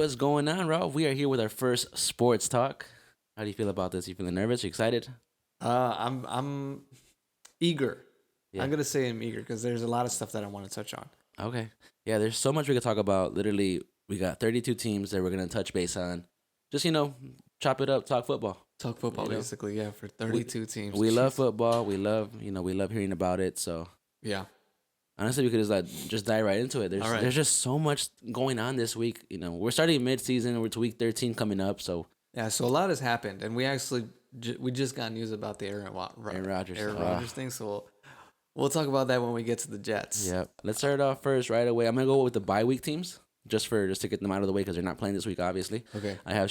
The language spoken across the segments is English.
what's going on, Ralph? We are here with our first sports talk. How do you feel about this? You feeling nervous? You excited? I'm eager. Yeah. I'm gonna say I'm eager because there's a lot of stuff that I want to touch on. Okay. Yeah, there's so much we could talk about. Literally, we got 32 teams that we're gonna touch base on. Just chop it up, talk football. Talk football, You know, basically. Yeah, for we 32 teams. we love Jeez. football. We love hearing about it. So Yeah. honestly, we could just dive right into it. All There's right. there's just so much going on this week. We're starting mid-season. We're to week 13 coming up. So Yeah. So a lot has happened, and we actually we just got news about the Aaron Rodgers. Aaron Rodgers thing. So we'll talk about that when we get to the Jets. Yeah. Let's start off first right away. I'm gonna go with the bye week teams just to get them out of the way because they're not playing this week, obviously. Okay. I have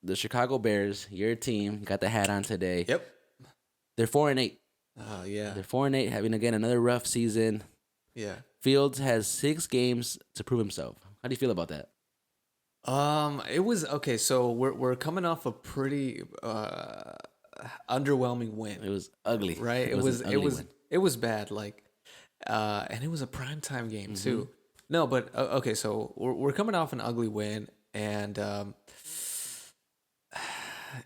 the Chicago Bears. Your team got the hat on today. Yep. They're 4-8. Oh yeah. They're 4-8, having again another rough season. Yeah. Fields has 6 games to prove himself. How do you feel about that? It was okay. So we're coming off a pretty underwhelming win. It was ugly, Right? an ugly win. It was bad. Like, and it was a primetime game Mm-hmm. too. No, but okay. So we're coming off an ugly win, and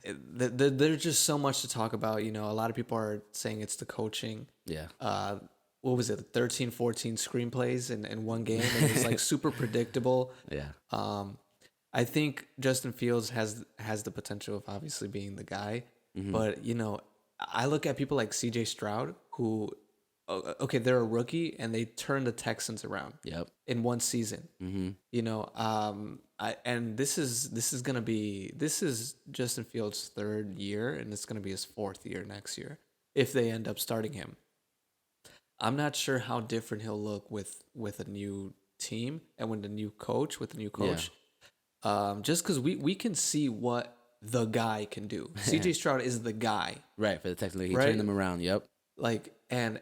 there's just so much to talk about. A lot of people are saying it's the coaching. Yeah, What was it? 13, 14 screenplays in one game, and it's like super predictable. yeah, I think Justin Fields has the potential of obviously being the guy, but I look at people like C.J. Stroud who, okay, they're a rookie and they turned the Texans around yep. in one season. And this is Justin Fields' third year, and it's gonna be his fourth year next year if they end up starting him. I'm not sure how different he'll look with a new team and with a new coach. Just because we can see what the guy can do. CJ Stroud is the guy. Right, for the Texans, he Right? turned them around. Yep. And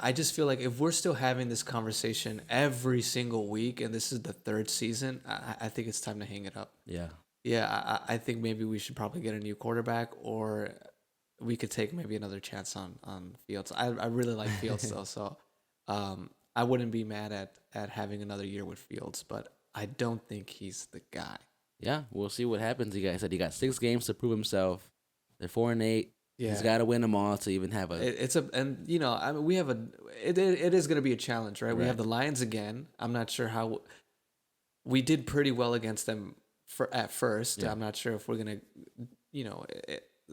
I just feel like if we're still having this conversation every single week, and this is the third season, I think it's time to hang it up. Yeah. Yeah, I think maybe we should probably get a new quarterback, or we could take maybe another chance on Fields. I really like Fields though, so I wouldn't be mad at having another year with Fields, but I don't think he's the guy. Yeah, we'll see what happens. He got 6 games to prove himself. They're 4-8. Yeah. He's got to win them all to even have a. We have it is going to be a challenge, right? We Right. have the Lions again. I'm not sure how we did pretty well against them at first. Yeah. I'm not sure if we're going to,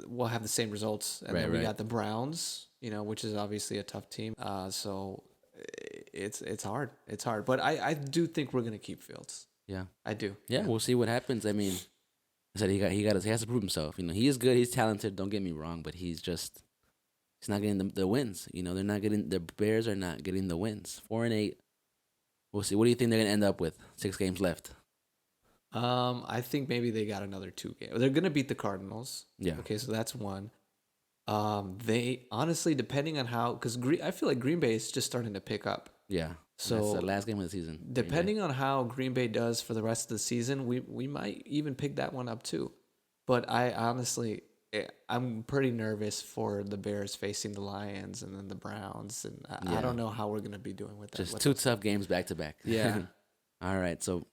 we'll have the same results. And then we Right. got the Browns, which is obviously a tough team. So it's hard. It's hard, but I do think we're going to keep Fields. Yeah. I do. Yeah, we'll see what happens. I mean, I said he has to prove himself. He is good. He's talented. Don't get me wrong, but he's not getting the wins. They're not getting the Bears are not getting the wins. 4-8. We'll see. What do you think they're gonna end up with? 6 games left. I think maybe they got another 2 games. They're going to beat the Cardinals. Yeah. Okay, so that's one. They honestly, depending on how, because I feel like Green Bay is just starting to pick up. Yeah. So that's the last game of the season. depending on how Green Bay does for the rest of the season, we might even pick that one up too. But I honestly, I'm pretty nervous for the Bears facing the Lions and then the Browns, and I Yeah. don't know how we're gonna be doing with that. Just 2 tough games back to back. Yeah. All right. So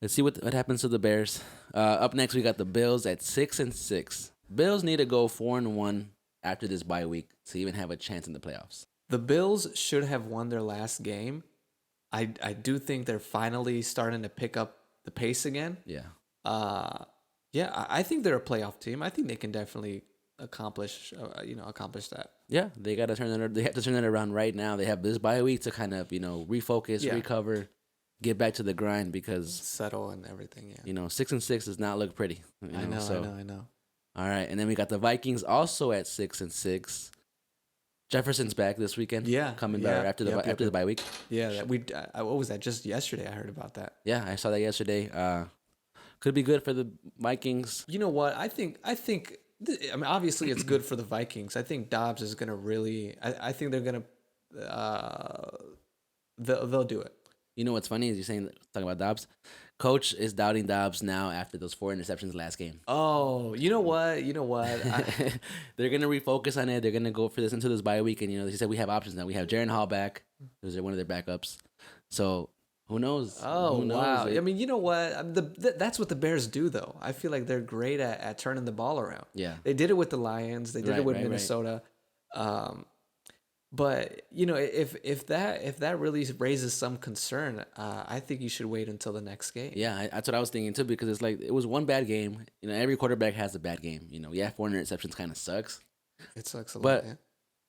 let's see what happens to the Bears. Up next, we got the Bills at 6-6. Bills need to go 4-1 after this bye week to even have a chance in the playoffs. The Bills should have won their last game. I do think they're finally starting to pick up the pace again. Yeah. I think they're a playoff team. I think they can definitely accomplish that. Yeah, they got to They have to turn it around right now. They have this bye week to kind of refocus, Yeah. recover, get back to the grind because Settle and everything. Yeah. 6-6 does not look pretty. I know. All right, and then we got the Vikings also at 6-6. Jefferson's back this weekend. Yeah, coming yeah, back after the yep, after the bye week. Yeah, what was that? Just yesterday, I heard about that. Yeah, I saw that yesterday. Could be good for the Vikings. You know what? I think. I mean, obviously, it's good for the Vikings. I think Dobbs is gonna really. I think they're gonna. They'll do it. You know what's funny is talking about Dobbs. Coach is doubting Dobbs now after those 4 interceptions last game. Oh, you know what? They're gonna refocus on it. They're gonna go for this into this bye week, and he said we have options now. We have Jaron Hall back, who's one of their backups. So Who knows? Oh Who knows? wow! I mean, you know what? That's what the Bears do, though. I feel like they're great at turning the ball around. Yeah. They did it with the Lions. They did it Right, with right, right. Minnesota. Um, but you know, if that really raises some concern, I think you should wait until the next game. Yeah, that's what I was thinking too, because it's like it was one bad game. You know, every quarterback has a bad game. You know, yeah, 400 interceptions kind of sucks, It sucks a lot. but Yeah.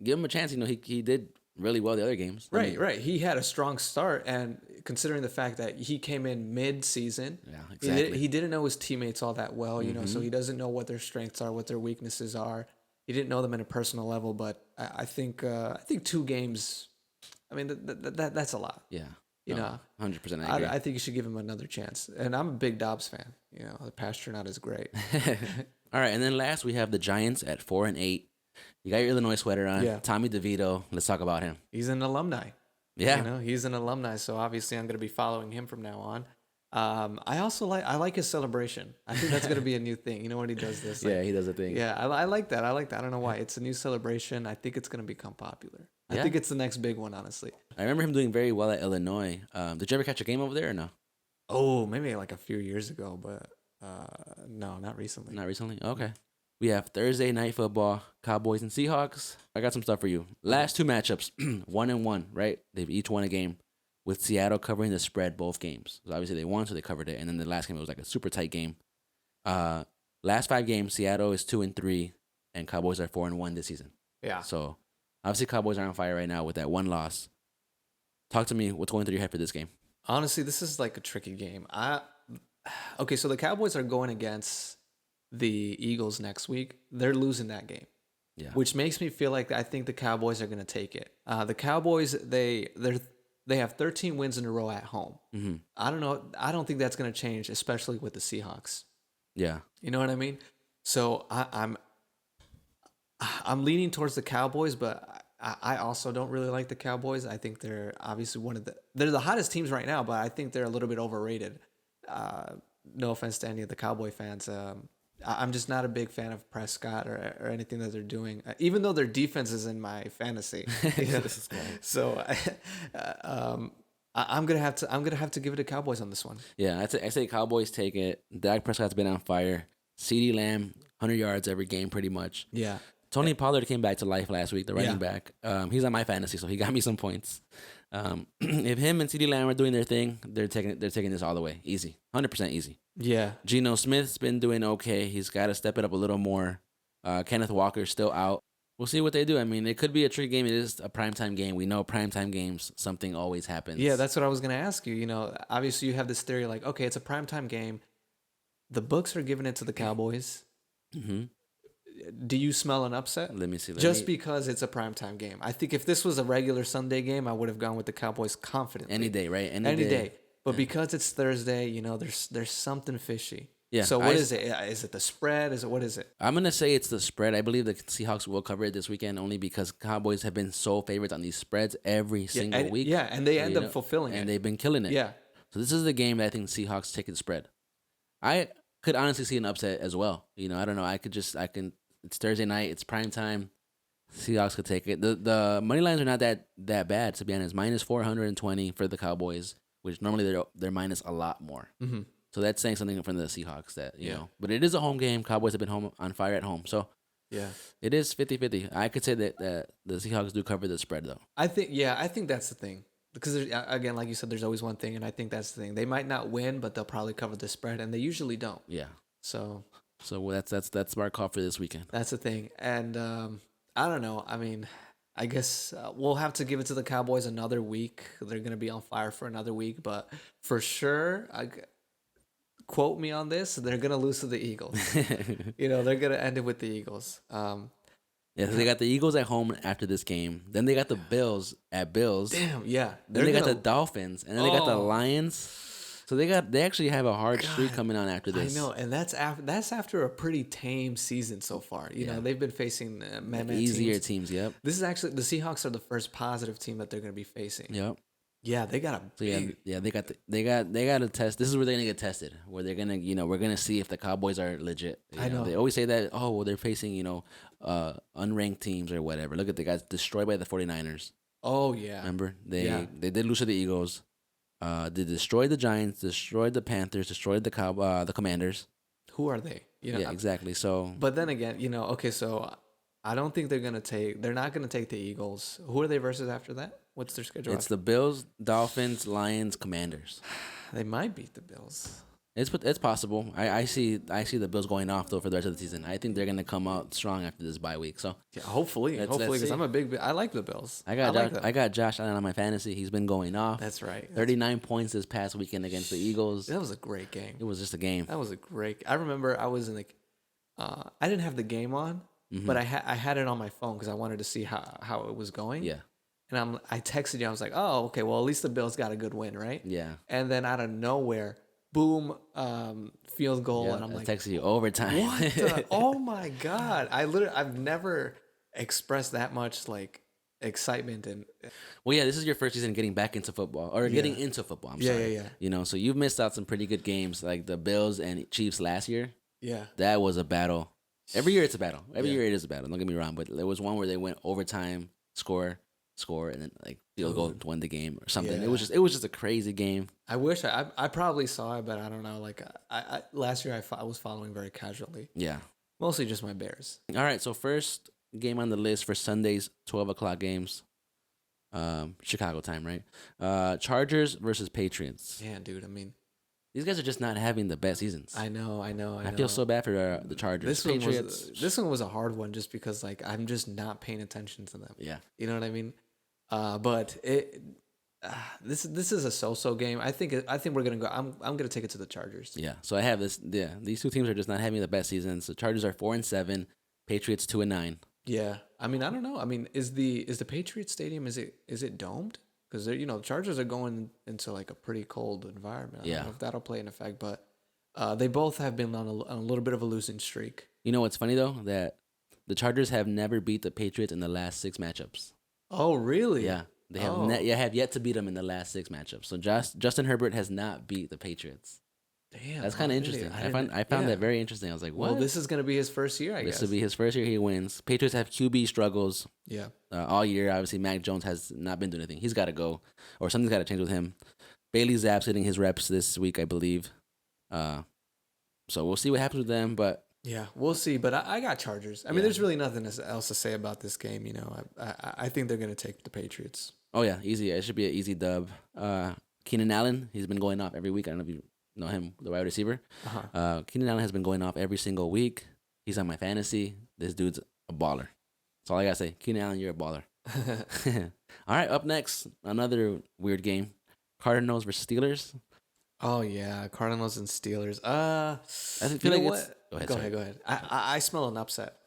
give him a chance. You know, he did really well the other games. I Right, mean, right. He had a strong start, and considering the fact that he came in mid-season, yeah, he, exactly. he didn't know his teammates all that well, you know, so Mhm. he doesn't know what their strengths are, what their weaknesses are. He didn't know them at a personal level, but I think 2 games. I mean, that's a lot. Yeah, You no, know, 100%. I agree. I think you should give him another chance. And I'm a big Dobbs fan. You know, the pasture not is great. All right, and then last we have the Giants at 4-8. You got your Illinois sweater on. Yeah. Tommy DeVito. Let's talk about him. He's an alumni. Yeah. You know, he's an alumni, so obviously I'm going to be following him from now on. I like his celebration. I think that's going to be a new thing. You know when he does this? Like, Yeah, he does a thing. yeah, I like that. I like that. I don't know why. It's a new celebration. I think it's going to become popular. I Yeah. think it's the next big one, honestly. I remember him doing very well at Illinois. Did you ever catch a game over there or no? Oh, maybe like a few years ago, but no, not recently. Not recently? Okay. We have Thursday night football, Cowboys and Seahawks. I got some stuff for you. Last 2 matchups, 1-1, right? They've each won a game, with Seattle covering the spread both games. So obviously they won, so they covered it. And then the last game, it was like a super tight game. Last 5 games, Seattle is 2-3, and Cowboys are 4-1 this season. Yeah. So obviously Cowboys are on fire right now with that one loss. Talk to me. What's going through your head for this game? Honestly, this is like a tricky game. Okay, so the Cowboys are going against the Eagles next week. They're losing that game. Yeah. Which makes me feel like I think the Cowboys are going to take it. The Cowboys they have 13 wins in a row at home. Mm-hmm. I don't know. I don't think that's going to change, especially with the Seahawks. Yeah. You know what I mean? So I'm leaning towards the Cowboys, but I also don't really like the Cowboys. I think they're obviously they're the hottest teams right now, but I think they're a little bit overrated. No offense to any of the Cowboy fans. I'm just not a big fan of Prescott or anything that they're doing, even though their defense is in my fantasy. You know? So I'm gonna have to give it to Cowboys on this one. Yeah, I say Cowboys take it. Dak Prescott's been on fire. CeeDee Lamb, 100 yards every game pretty much. Yeah. Tony Pollard came back to life last week, the running Yeah. back. He's on my fantasy, so he got me some points. If him and CeeDee Lamb are doing their thing, they're taking this all the way. Easy. 100% easy. Yeah. Geno Smith's been doing okay. He's got to step it up a little more. Kenneth Walker's still out. We'll see what they do. I mean, it could be a tricky game. It is a primetime game. We know primetime games, something always happens. Yeah, that's what I was gonna ask you. You know, obviously you have this theory like, okay, it's a primetime game. The books are giving it to the Cowboys. Mm-hmm. Do you smell an upset? Let me see. Just because it's a primetime game. I think if this was a regular Sunday game, I would have gone with the Cowboys confidently. Any day, right? Any day. But because it's Thursday, you know, there's something fishy. Yeah, So what is it? Is it the spread? What is it? I'm going to say it's the spread. I believe the Seahawks will cover it this weekend only because Cowboys have been so favorites on these spreads every single week. Yeah, and they end You up know, fulfilling and it. they've been killing it. Yeah. So this is the game that I think Seahawks take the spread. I could honestly see an upset as well. You know, I don't know. It's Thursday night. It's prime time. Seahawks could take it. The money lines are not that bad, to be honest. Minus 420 for the Cowboys, which normally they're minus a lot more. Mm-hmm. So that's saying something from the Seahawks that, you know. But it is a home game. Cowboys have been on fire at home. So Yeah. it is 50-50. I could say that the Seahawks do cover the spread, though. I think that's the thing. Because again, like you said, there's always one thing, and I think that's the thing. They might not win, but they'll probably cover the spread, and they usually don't. Yeah. So that's our call for this weekend. that's the thing. And I don't know. I mean, I guess we'll have to give it to the Cowboys another week. They're gonna be on fire for another week, but for sure, quote me on this. They're gonna lose to the Eagles. You know, they're gonna end it with the Eagles. Yeah, so they got the Eagles at home after this game. Then they got the Bills at Bills. Damn, yeah. Then they got the Dolphins, and then they got the Oh. Lions. So they actually have a hard streak God, coming on after this. I know, and that's after a pretty tame season so far. You know, they've been facing Easier teams. teams. Yep. This is actually the Seahawks are the first positive team that they're going to be facing. Yep. Yeah, they got a So big. they got to test. This is where they're gonna get tested. Where they're gonna, we're gonna see if the Cowboys are legit. I know. They always say that. Oh, well, they're facing unranked teams or whatever. Look at, they got destroyed by the 49ers. Oh yeah. Remember, they Yeah. did lose to the Eagles. They destroyed the Giants, destroyed the Panthers, destroyed the Commanders. Who are they? Yeah, exactly. So But then again, okay, so I don't think they're not gonna take the Eagles. Who are they versus after that? What's their schedule it's after? the Bills, Dolphins, Lions, Commanders. They might beat the Bills. It's possible. I see the Bills going off though for the rest of the season. I think they're gonna come out strong after this bye week. So Yeah, hopefully, Let's because see. I'm a big. I like the Bills. I got like Josh, them. I got Josh Allen on my fantasy. He's been going off. That's right. 39 points this past weekend against the Eagles. That was a great game. It was just a game. That was a great. I remember I was in the. I didn't have the game on, Mm-hmm. but I had it on my phone because I wanted to see how it was going. Yeah, And I texted you. I was like, oh, okay. Well, at least the Bills got a good win, right? yeah. And then out of nowhere, boom, field goal, Yeah, and I'm I like, texted you overtime. what? Oh my god! I've never expressed that much like excitement and Well, yeah, this is your first season getting back into football or getting Yeah. into football. I'm Yeah, sorry. yeah. You know, so you've missed out some pretty good games like the Bills and Chiefs last year. yeah, That was a battle. Every year it's a battle. Every Yeah. year it is a battle. Don't get me wrong, but there was one where they went overtime, score, and then like field goal to win the game or something. Yeah. It was just a crazy game. I wish I probably saw it, but I don't know. Like I last year I was following very casually, Yeah. mostly just my Bears. All right. So first game on the list for Sunday's 12 o'clock games. Chicago time, right? Chargers versus Patriots. Yeah, dude. I mean, These guys are just not having the best seasons. I know. I feel so bad for the Chargers. This one was a hard one just because like I'm just not paying attention to them. Yeah. You know what I mean? But this is a so-so game. I think we're gonna go. I'm gonna take it to the Chargers. Yeah. So I have this. Yeah. These two teams are just not having the best seasons. The Chargers are 4-7. Patriots 2-9. Yeah. I mean, I don't know. I mean, is the Patriots Stadium is it domed? Because the Chargers are going into like a pretty cold environment. I Yeah. don't know if that'll play an effect, but they both have been on a little bit of a losing streak. You know what's funny though? That the Chargers have never beat the Patriots in the last 6 matchups. Oh, really? Yeah. They have Oh. have yet to beat them in the last 6 matchups. So Justin Herbert has not beat the Patriots. Damn. That's kind of interesting. I found that very interesting. I was like, what? Well, this is gonna be his first year, I guess. This will be his first year he wins. Patriots have QB struggles Yeah. all year. Obviously, Mac Jones has not been doing anything. He's got to go, or something's got to change with him. Bailey Zapp's hitting his reps this week, I believe. So we'll see what happens with them. But Yeah, we'll see. But I got Chargers. I mean, Yeah. there's really nothing else to say about this game. I think they're gonna take the Patriots. oh yeah, easy. It should be an easy dub. Keenan Allen, he's been going off every week. I don't know if you know him, the wide receiver. Uh-huh. Keenan Allen has been going off every single week. He's on my fantasy. This dude's a baller. That's all I gotta say. Keenan Allen, you're a baller. All right, up next, another weird game: Cardinals versus Steelers. Oh yeah, Cardinals and Steelers. I feel You know like what? it's. Go ahead. I smell an upset.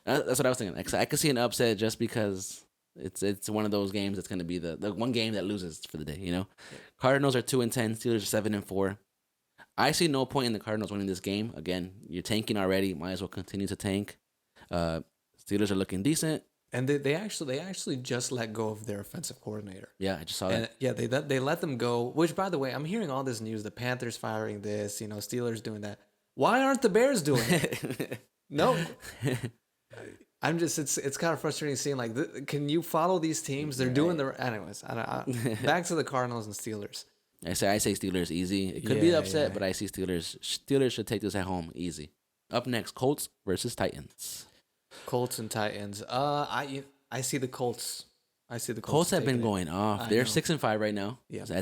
That's what I was thinking. I could see an upset just because it's one of those games that's going to be the one game that loses for the day. You know, Cardinals are 2-10. Steelers are 7-4. I see no point in the Cardinals winning this game. Again, you're tanking already. Might as well continue to tank. Steelers are looking decent. And they actually just let go of their offensive coordinator. Yeah, I just saw And that. yeah, they let them go. Which, by the way, I'm hearing all this news: the Panthers firing this, Steelers doing that. Why aren't the Bears doing it? No, I'm just it's kind of frustrating seeing like can you follow these teams? They're doing the anyways. Back to the Cardinals and Steelers. I say Steelers easy. It could be the upset, Yeah. but I see Steelers. Steelers should take this at home easy. Up next, Colts versus Titans. Colts and Titans. I see the Colts. I see the Colts have been taking it. going off. I They're know. 6-5 right now. Yeah. So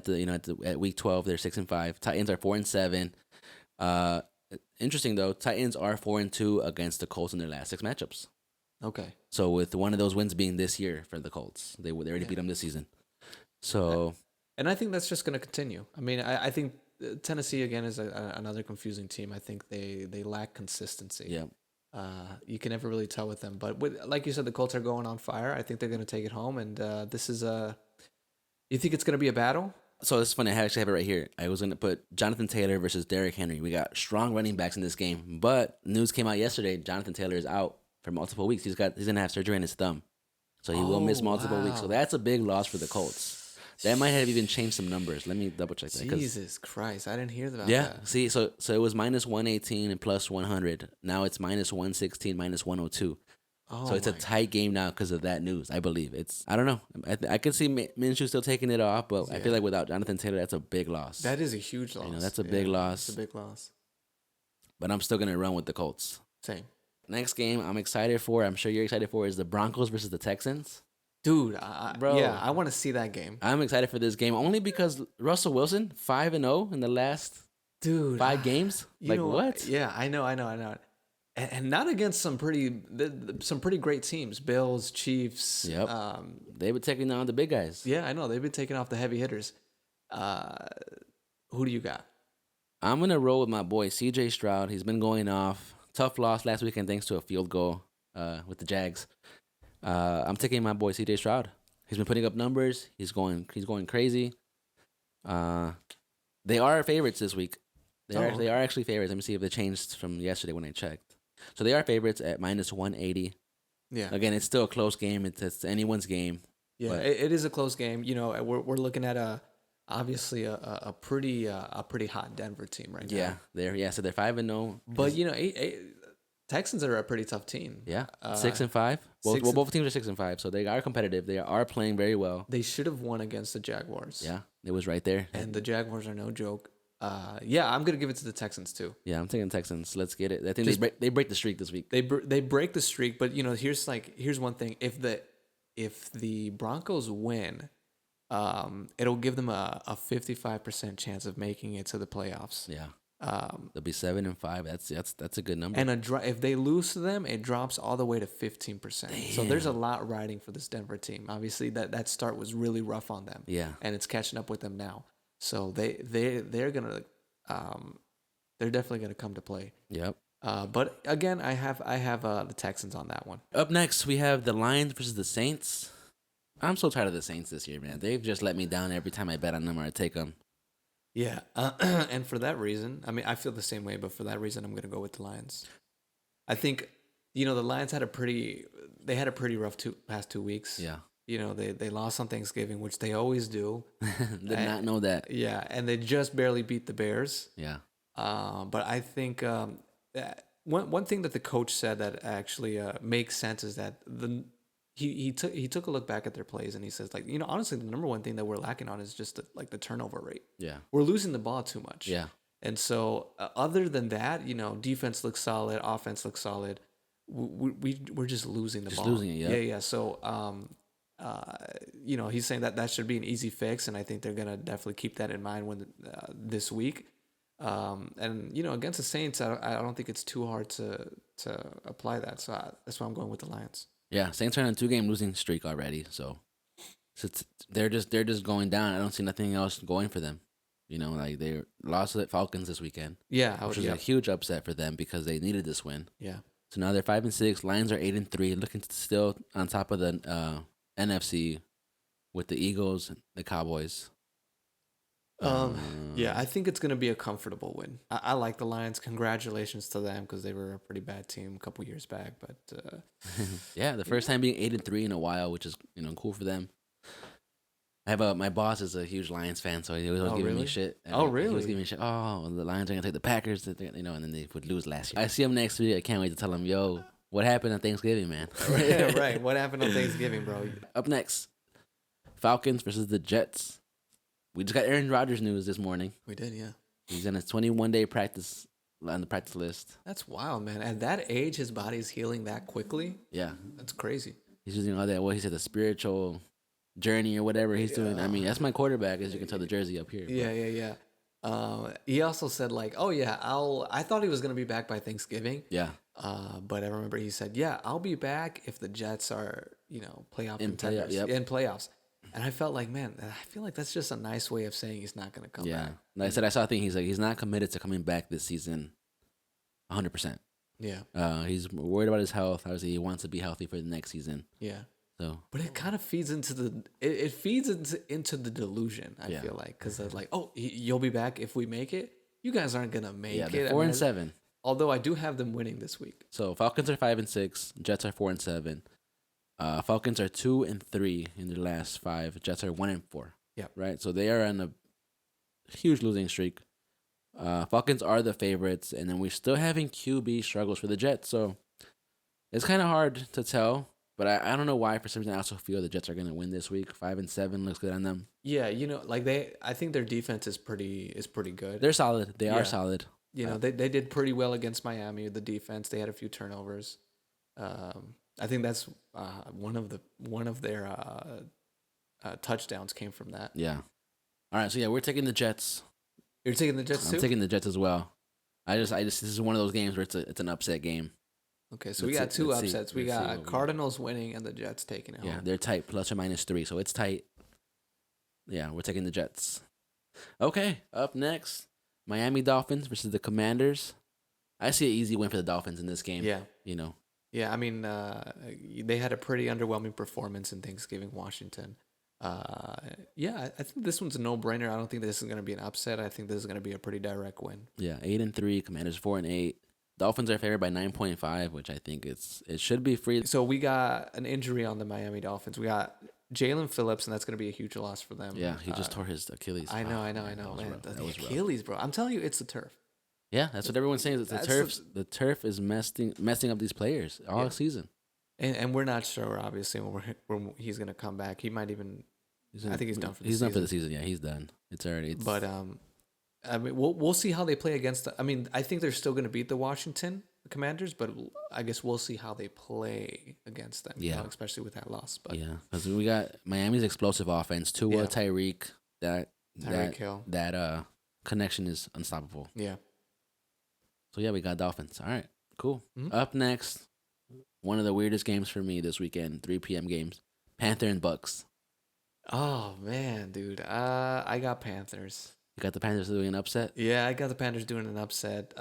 at week 12, they're 6-5. Titans are 4-7. Interesting though, Titans are 4-2 against the Colts in their last 6 matchups. Okay. So with one of those wins being this year for the Colts, they already beat them this season. So And I think that's just going to continue. I mean, I think Tennessee again is another confusing team. I think they lack consistency. yeah, You can never really tell with them. But like you said, the Colts are going on fire. I think they're going to take it home. And this is a. You think it's going to be a battle? so it's funny. I actually have it right here. I was going to put Jonathan Taylor versus Derrick Henry. We got strong running backs in this game, but news came out yesterday. Jonathan Taylor is out for multiple weeks. He's going to have surgery on his thumb, so he will miss multiple weeks. So wow. that's a big loss for the Colts. That might have even changed some numbers. Let me double check that. 'Cause Jesus Christ. I didn't hear about yeah. that. See, so it was -118 and +100. Now it's -116, -102. Oh So it's a my. tight game now because of that news. I believe I don't know. I could see Minshew still taking it off, but I feel Yeah. like without Jonathan Taylor, that's a big loss. That is a huge loss. That's a Yeah, big it's a loss. big loss. But I'm still gonna run with the Colts. Same. Next game I'm excited for. I'm sure you're excited for is the Broncos versus the Texans. Dude, yeah, Bro, I want to see that game. I'm excited for this game only because Russell Wilson 5-0 in the last Dude, 5 games. you Like know, what? yeah, I know. And not against some pretty great teams. Bills, Chiefs. Yep. They were taking on the big guys. Yeah, I know. They've been taking off the heavy hitters. Uh, who do you got? I'm gonna roll with my boy CJ Stroud. He's been going off. Tough loss last weekend thanks to a field goal with the Jags. I'm taking my boy CJ Stroud. He's been putting up numbers. He's going crazy. They are favorites this week. They are actually favorites. Let me see if they changed from yesterday when I checked. So they are favorites at -180. Yeah, Again, it's still a close game. It's anyone's game. yeah, but- it is a close game. You know, we're looking at obviously a pretty hot Denver team right now. So they're 5-0. But you know, Texans are a pretty tough team. Yeah, 6-5. Both teams are 6-5, so they are competitive. They are playing very well. They should have won against the Jaguars. Yeah, it was right there. And the Jaguars are no joke. Yeah, I'm gonna give it to the Texans too. Yeah, I'm taking Texans. Let's get it. I think they break the streak this week. They break the streak, but you know, here's one thing: if the Broncos win, it'll give them a 55% chance of making it to the playoffs. Yeah, they'll be 7-5. That's a good number. And if they lose to them, it drops all the way to 15%. So there's a lot riding for this Denver team. Obviously, that start was really rough on them. Yeah, and it's catching up with them now. So they're gonna they're definitely gonna come to play. Yep. But again, I have the Texans on that one. Up next, we have the Lions versus the Saints. I'm so tired of the Saints this year, man. They've just let me down every time I bet on them or I take them. Yeah, and for that reason, I mean, I feel the same way. But for that reason, I'm gonna go with the Lions. I think the Lions had a pretty rough past 2 weeks. Yeah. You know, they lost on Thanksgiving, which they always do. Did not know that. Yeah, and they just barely beat the Bears. Yeah. But I think that one thing that the coach said that actually makes sense is that he took a look back at their plays and he says, like, honestly, the number one thing that we're lacking on is just the turnover rate. Yeah. We're losing the ball too much. Yeah. And so other than that, defense looks solid, offense looks solid. We're just losing the ball. Just losing it. Yeah. Yeah. So he's saying that should be an easy fix, and I think they're gonna definitely keep that in mind when this week. And against the Saints, I don't think it's too hard to apply that. So that's why I'm going with the Lions. Yeah. Saints are on a 2-game losing streak already, so they're just going down. I don't see nothing else going for them. Like they lost to the Falcons this weekend. Yeah, which was a huge upset for them because they needed this win. Yeah. So now they're 5-6. Lions are 8-3, looking still on top of the NFC with the Eagles, and the Cowboys. Yeah, I think it's gonna be a comfortable win. I like the Lions. Congratulations to them because they were a pretty bad team a couple years back. But yeah, the first time being 8-3 in a while, which is cool for them. I have my boss is a huge Lions fan, so he was giving me shit. Oh, really? He was giving me shit. Oh, the Lions are gonna take the Packers, and then they would lose last year. I see him next week. I can't wait to tell him, yo, what happened on Thanksgiving, man? Right. What happened on Thanksgiving, bro? Up next, Falcons versus the Jets. We just got Aaron Rodgers news this morning. We did, yeah. He's in his 21-day practice on the practice list. That's wild, man. At that age, his body's healing that quickly. Yeah, that's crazy. He's using all that. What he said, the spiritual journey or whatever he's doing. I mean, that's my quarterback, as you can tell the jersey up here. Yeah. He also said I thought he was gonna be back by Thanksgiving. Yeah. But I remember he said, I'll be back if the Jets are playoff contenders in playoffs. And I felt like, man, I feel like that's just a nice way of saying he's not gonna come back. Yeah. Like I said, I saw a thing. He's not committed to coming back this season, 100%. Yeah. He's worried about his health. Obviously, he wants to be healthy for the next season. Yeah. So, but it kind of feeds into the into the delusion. I feel like because they're like, you'll be back if we make it. You guys aren't gonna make it. Yeah, 4-7. Although I do have them winning this week. So Falcons are 5-6. Jets are 4-7. Falcons are 2-3 in their last 5. Jets are 1-4. Yeah. Right. So they are on a huge losing streak. Falcons are the favorites, and then we're still having QB struggles for the Jets. So It's kind of hard to tell, but I don't know why. For some reason, I also feel the Jets are going to win this week. 5-7 looks good on them. Yeah, like I think their defense is pretty good. They're solid. They are Yeah. solid. They did pretty well against Miami. The defense, they had a few turnovers. I think that's one of their touchdowns came from that. Yeah. All right. So yeah, we're taking the Jets. You're taking the Jets too? I'm taking the Jets as well. I just this is one of those games where it's an upset game. Okay, so we got two upsets. We Let's see got Cardinals winning and the Jets taking it home. Yeah, they're tight, ±3, so it's tight. Yeah, we're taking the Jets. Okay, up next, Miami Dolphins versus the Commanders. I see an easy win for the Dolphins in this game. Yeah. You know. Yeah, I mean, they had a pretty underwhelming performance in Thanksgiving, Washington. Yeah, I think this one's a no-brainer. I don't think this is going to be an upset. I think this is going to be a pretty direct win. Yeah, 8-3. Commanders 4-8. Dolphins are favored by 9.5, which I think it should be free. So we got an injury on the Miami Dolphins. We got Jalen Phillips, and that's going to be a huge loss for them. Yeah, he just tore his Achilles. I know, man. The Achilles, bro. I'm telling you, it's the turf. Yeah, that's what everyone's saying. It's the turf. The turf is messing up these players all season. And we're not sure, obviously, when he's going to come back. He might even. I think he's done for the season. He's done for the season. Yeah, he's done. It's already. But I mean, we'll see how they play against. I mean, I think they're still going to beat the Washington Commanders, but I guess we'll see how they play against them. Yeah, especially with that loss. But yeah, because we got Miami's explosive offense. Tua, Tyreek, Tyreek Hill. That connection is unstoppable. Yeah. So yeah, we got Dolphins. All right, cool. Mm-hmm. Up next, one of the weirdest games for me this weekend, 3 p.m. games, Panther and Bucks. Oh man, dude. I got Panthers. You got the Panthers doing an upset? Yeah, I got the Panthers doing an upset.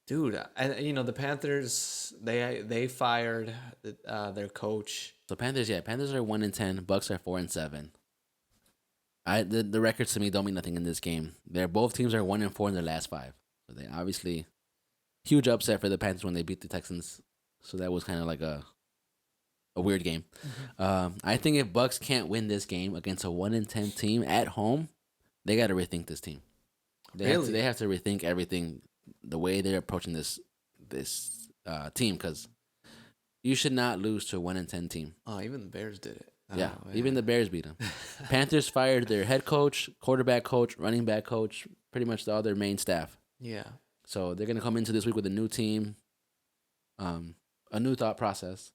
Dude, the Panthers they fired their coach. So Panthers are 1-10. Bucks are 4-7. The records to me don't mean nothing in this game. Both teams are 1-4 in their last 5. So they obviously huge upset for the Panthers when they beat the Texans. So that was kind of like a weird game. Mm-hmm. I think if Bucks can't win this game against a 1-10 team at home, they got to rethink this team. They have to rethink everything, the way they're approaching this team, because you should not lose to a 1-10 team. Oh, even the Bears did it. Yeah, even the Bears beat them. Panthers fired their head coach, quarterback coach, running back coach, pretty much all their main staff. Yeah. So they're gonna come into this week with a new team, a new thought process.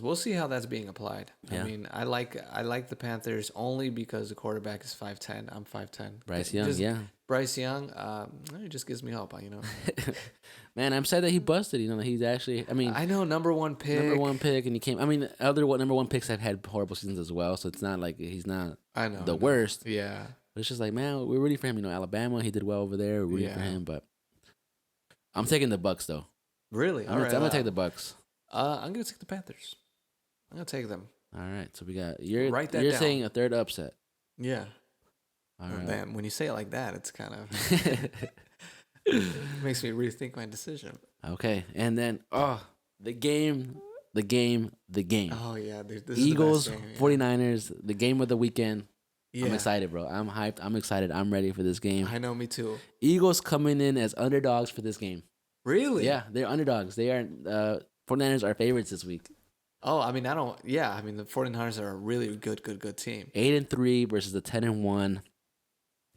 We'll see how that's being applied. Yeah. I mean, I like the Panthers only because the quarterback is 5'10". I'm 5'10". Bryce Young, Bryce Young, it just gives me hope. Man, I'm sad that he busted. He's actually. I mean, I know number one pick, and he came. I mean, other number one picks have had horrible seasons as well. So it's not like he's not. I know the worst. Yeah, but it's just like, man, we're rooting for him. Alabama, he did well over there. We're rooting for him, but I'm taking the Bucks though. Really? I'm gonna take the Bucks. I'm gonna take the Panthers. I'm gonna take them. All right, so we got you're down. saying a third upset. Yeah. All right. Man, when you say it like that, it's kind of makes me rethink my decision. Okay, and then the game. Oh yeah, dude, this Eagles, is the best game, 49ers, the game of the weekend. Yeah. I'm excited, bro. I'm hyped. I'm excited. I'm ready for this game. I know, me too. Eagles coming in as underdogs for this game. Really? Yeah, they're underdogs. They are 49ers are favorites this week. Oh, I mean, the 49ers are a really good team. 8-3 versus the 10-1.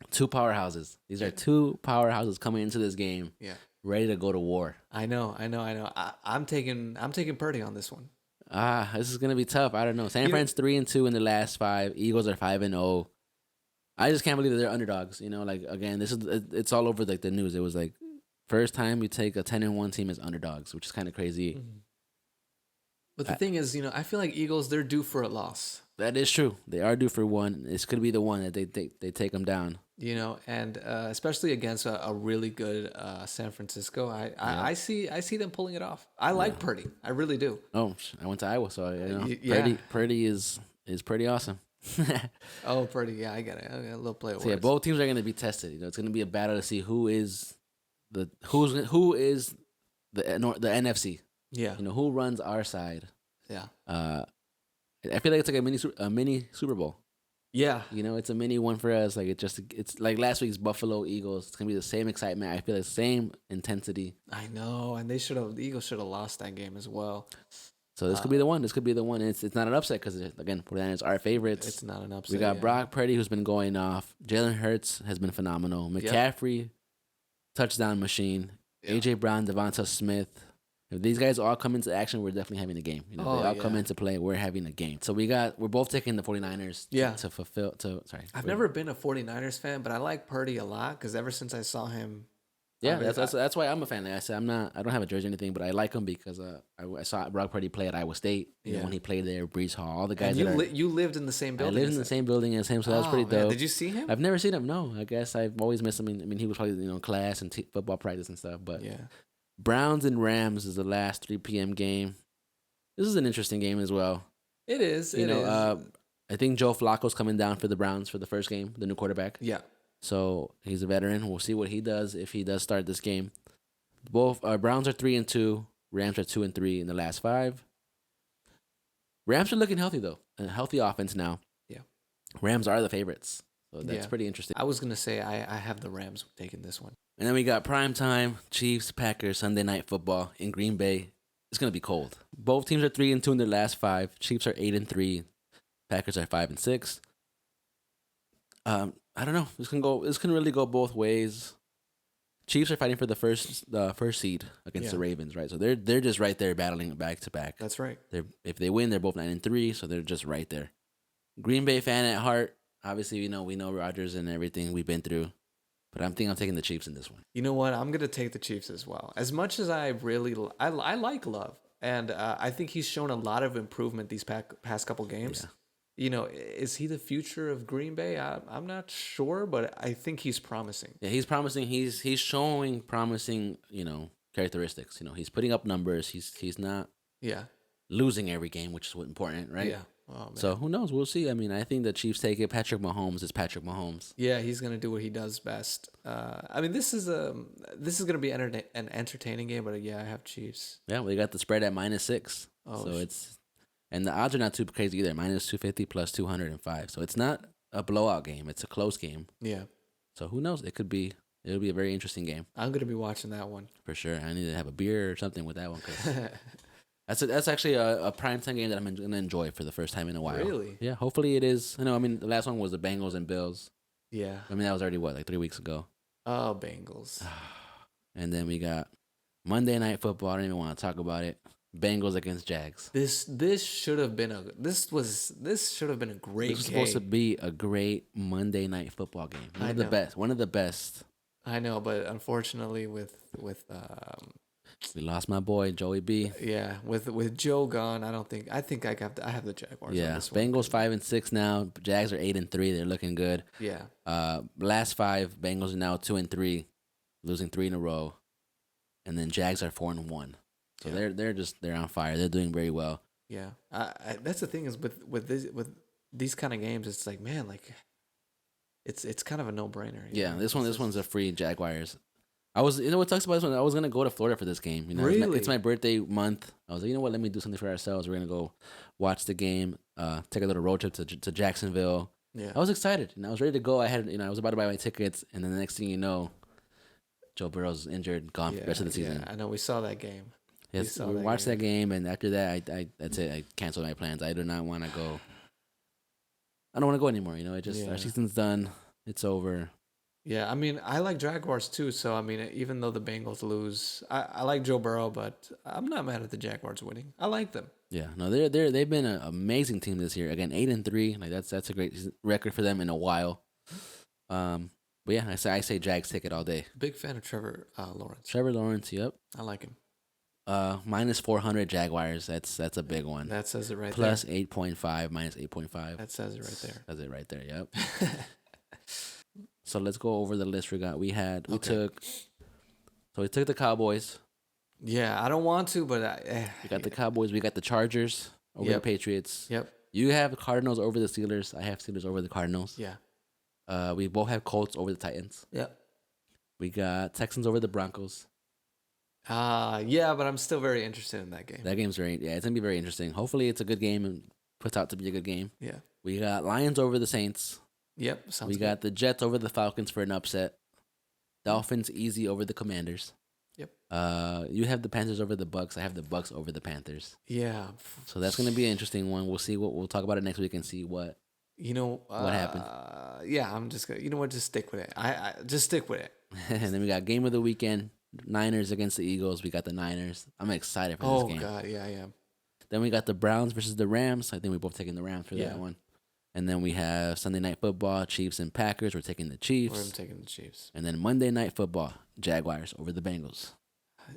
Two powerhouses. These are two powerhouses coming into this game. Yeah. Ready to go to war. I know. I'm taking Purdy on this one. This is gonna be tough. I don't know. San Fran's 3-2 in the last 5. Eagles are 5-0. I just can't believe that they're underdogs. Again, it's all over like the news. It was like first time you take a 10-1 team as underdogs, which is kind of crazy. Mm-hmm. But the thing is, I feel like Eagles, they're due for a loss. That is true. They are due for one. This could be the one that they take them down. And especially against a really good San Francisco, I see them pulling it off. I like Purdy, I really do. Oh, I went to Iowa, so Purdy is pretty awesome. Oh, Purdy, yeah, I get it. A little play of words. Yeah, both teams are going to be tested. It's going to be a battle to see who is the NFC. Yeah, who runs our side. Yeah. I feel like it's like a mini Super Bowl. Yeah, You know, it's a mini one for us. Like it's like last week's Buffalo Eagles. It's gonna be the same excitement. I feel the same intensity. I know, and the Eagles should have lost that game as well. So this could be the one. This could be the one. It's not an upset because again, 49ers are favorites. It's not an upset. We got yeah. Brock Purdy who's been going off. Jalen Hurts has been phenomenal. McCaffrey, touchdown machine. Yeah. AJ Brown, Devonta Smith. If these guys all come into action, we're definitely having a game. You know, Oh, they all come yeah. into play, we're having a game. So we're both taking the 49ers Yeah. to fulfill sorry. I've never been a 49ers fan, but I like Purdy a lot because ever since I saw him, Yeah, I mean, that's why I'm a fan. Like I said, I don't have a jersey or anything, but I like him because I saw Brock Purdy play at Iowa State. You know, when he played there, Brees Hall, all the guys. and you lived in the same I building. lived in the same building as him, so that was pretty man. dope. Did you see him? I've never seen him. No, I guess I've always missed him. I mean, he was probably class and football practice and stuff. But Yeah. Browns and Rams is the last 3 p.m. game. This is an interesting game as well. It is. I think Joe Flacco's coming down for the Browns for the first game, the new quarterback. Yeah. So he's a veteran. We'll see what he does if he does start this game. Both Browns are 3-2. Rams are 2-3 in the last 5. Rams are looking healthy though, a healthy offense now. Yeah. Rams are the favorites, so that's pretty interesting. I was gonna say I have the Rams taking this one. And then we got prime time Chiefs Packers Sunday Night Football in Green Bay. It's gonna be cold. Both teams are 3-2 in their last 5. Chiefs are 8-3. Packers are 5-6. I don't know. This can really go both ways. Chiefs are fighting for the first seed against the Ravens, right? So they're just right there battling back to back. That's right. If they win, they're both 9-3, so they're just right there. Green Bay fan at heart. Obviously, we know Rodgers and everything we've been through, but I'm taking the Chiefs in this one. You know what? I'm gonna take the Chiefs as well. As much as I really I like Love, and I think he's shown a lot of improvement these past couple games. Yeah. You know, is he the future of Green Bay? I'm not sure, but I think he's promising. Yeah, he's promising. He's showing promising, characteristics. He's putting up numbers. He's not losing every game, which is what important, right? Yeah. Oh, man. So who knows? We'll see. I mean, I think the Chiefs take it. Patrick Mahomes is Patrick Mahomes. Yeah, he's gonna do what he does best. I mean, this is gonna be an entertaining game, but I have Chiefs. Yeah, we got the spread at -6. Oh, so and the odds are not too crazy either. -250 plus 205. So it's not a blowout game. It's a close game. Yeah. So who knows? It'll be a very interesting game I'm gonna be watching that one for sure. I need to have a beer or something with that one. 'Cause that's actually a primetime game that I'm gonna enjoy for the first time in a while. Really? Yeah. Hopefully it is. I mean, the last one was the Bengals and Bills. Yeah. I mean, that was already like 3 weeks ago. Oh, Bengals. And then we got Monday Night Football. I don't even want to talk about it. Bengals against Jags. This should have been a great This was game. supposed to be a great Monday Night Football game. One of the best. One of the best. I know, but unfortunately, with We lost my boy Joey B. with Joe gone, I think I have the Jaguars. Yeah, on this one. Bengals 5-6 now. Jags are 8-3. They're looking good. Yeah, Last 5, Bengals are now 2-3, losing 3 in a row, and then Jags are 4-1. So they're on fire. They're doing very well. yeah. That's the thing is with these kind of games, it's like, man, like it's kind of a no brainer. Yeah, this one's a free Jaguars. What sucks about this one? I was gonna go to Florida for this game. Really? It's my birthday month. I was like, you know what? Let me do something for ourselves. We're gonna go watch the game. Take a little road trip to Jacksonville. Yeah, I was excited and I was ready to go. I was about to buy my tickets, and then the next thing you know, Joe Burrow's injured, gone for the rest of the season. Yeah, I know. We saw that game. Yes, we watched that game, and after that, that's it. I canceled my plans. I do not want to go. I don't want to go anymore. Our season's done. It's over. Yeah, I mean, I like Jaguars too. So I mean, even though the Bengals lose, I like Joe Burrow, but I'm not mad at the Jaguars winning. I like them. Yeah, no, they've been an amazing team this year. Again, 8-3. Like that's a great record for them in a while. But yeah, I say Jags take it all day. Big fan of Trevor Lawrence. Trevor Lawrence, yep. I like him. -400 Jaguars. That's a big one. That says it right Plus there. 8.5, -8.5. That says it right there. Says it right there. Yep. So let's go over the list we got. We took the Cowboys. Yeah, I don't want to, but We got the Cowboys. We got the Chargers over the Patriots. Yep. You have Cardinals over the Steelers. I have Steelers over the Cardinals. Yeah. We both have Colts over the Titans. Yep. We got Texans over the Broncos. Yeah, but I'm still very interested in that game. That game's it's gonna be very interesting. Hopefully, it's a good game and puts out to be a good game. Yeah. We got Lions over the Saints. Yep, sounds We good. got the Jets over the Falcons for an upset. Dolphins easy over the Commanders. Yep. You have the Panthers over the Bucks. I have the Bucks over the Panthers. Yeah. So that's gonna be an interesting one. We'll talk about it next week and see what what happened. Yeah, I'm just gonna. You know what? Just stick with it. I just stick with it. And then we got game of the weekend: Niners against the Eagles. We got the Niners. I'm excited for this Oh game. God, yeah, yeah. Then we got the Browns versus the Rams. I think we're both taking the Rams for Yeah. that one. And then we have Sunday Night Football: Chiefs and Packers. We're taking the Chiefs. I'm taking the Chiefs. And then Monday Night Football: Jaguars over the Bengals.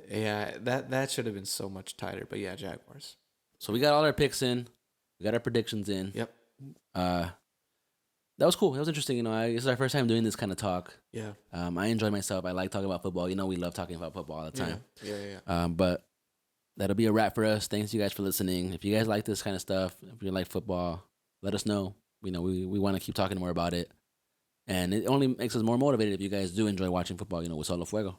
Yeah, that should have been so much tighter, but yeah, Jaguars. So we got all our picks in. We got our predictions in. Yep. That was cool. That was interesting. This is our first time doing this kind of talk. Yeah. I enjoy myself. I like talking about football. We love talking about football all the time. Yeah. But that'll be a wrap for us. Thanks you guys for listening. If you guys like this kind of stuff, if you like football, let us know. We want to keep talking more about it. And it only makes us more motivated if you guys do enjoy watching football, with Solo Fuego.